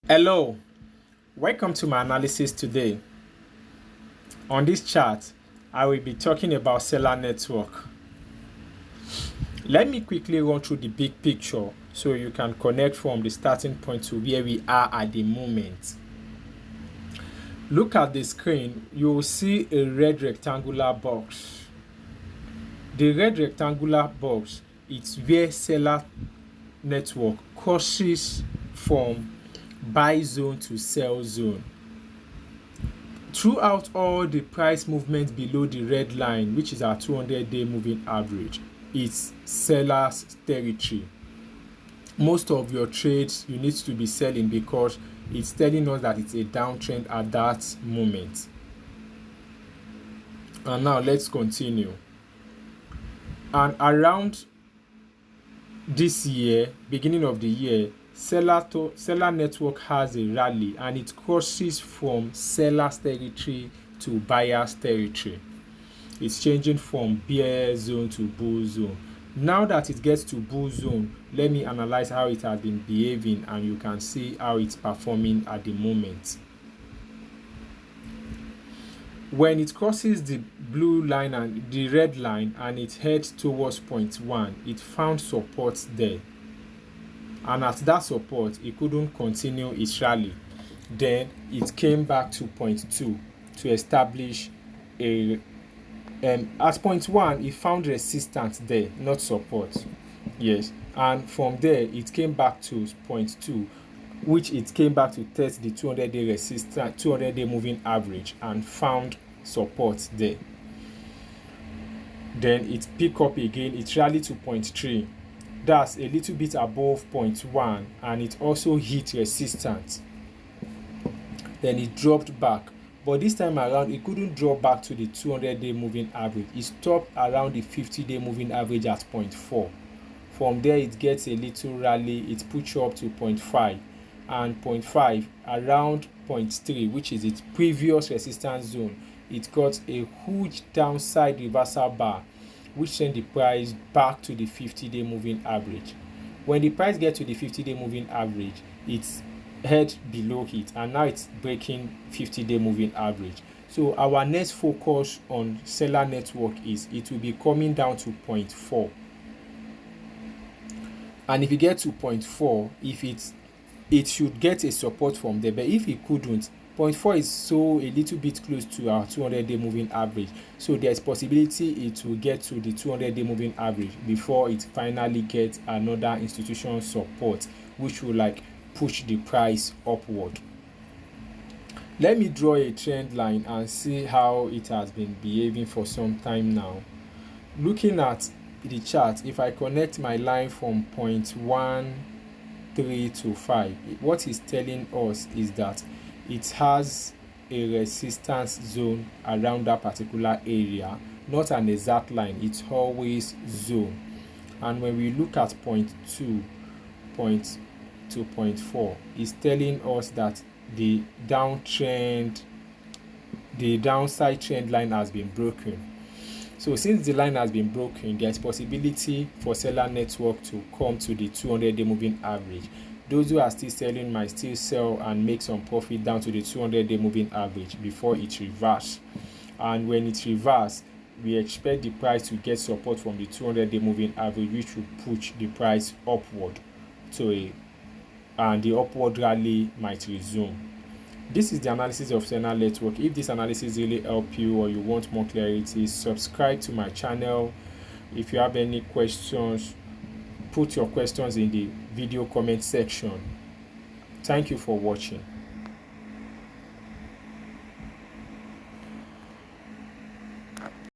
Hello, welcome to my analysis today. On this chart, I will be talking about Celer network. Let me quickly run through the big picture so you can connect from the starting point to where we are at the moment. Look at the screen, you will see a red rectangular box. The red rectangular box is where Celer network crosses from buy zone to sell zone. Throughout all the price movement below the red line, which is our 200-day moving average, it's seller's territory. Most of your trades you need to be selling because it's telling us that it's a downtrend at that moment. And now let's continue. And around this year, beginning of the year, Celer network has a rally and it crosses from seller's territory to buyer's territory. It's changing from bear zone to bull zone. Now that it gets to bull zone, let me analyze how it has been behaving and you can see how it's performing at the moment. When it crosses the blue line and the red line and it heads towards point 1, it found support there. And at that support, it couldn't continue its rally. Then it came back to point 2 to establish a at point 1 it found resistance there, not support. Yes, and from there it came back to point 2, which it came back to test the 200-day resistance, 200-day moving average, and found support there. Then it picked up again, it rallied to point 3. That's a little bit above point 1, and it also hit resistance. Then it dropped back, but this time around it couldn't drop back to the 200-day moving average. It stopped around the 50-day moving average at point 4. From there it gets a little rally, it pushes up to point 5, and point 5 around point 3, which is its previous resistance zone. It got a huge downside reversal bar, which sent the price back to the 50-day moving average. When the price gets to the 50-day moving average, it's head below it, and now it's breaking 50-day moving average. So our next focus on Celer network is it will be coming down to point 4. And if you get to point 4, if it should get a support from there, but if it couldn't, point 4 is so a little bit close to our 200-day moving average, so there's possibility it will get to the 200-day moving average before it finally gets another institutional support, which will like push the price upward. Let me draw a trend line and see how it has been behaving for some time now. Looking at the chart, if I connect my line from point 1, 3 to 5, what it's telling us is that it has a resistance zone around that particular area, not an exact line, it's always zone. And when we look at point 2 to point 4, it's telling us that the downside trend line has been broken. So since the line has been broken, there is possibility for Celer network to come to the 200-day moving average. Those who are still selling might still sell and make some profit down to the 200-day moving average before it reverses. And when it reverses, we expect the price to get support from the 200-day moving average, which will push the price upward and the upward rally might resume. This is the analysis of Celer network. If this analysis really help you or you want more clarity, subscribe to my channel. If you have any questions, put your questions in the video comment section. Thank you for watching.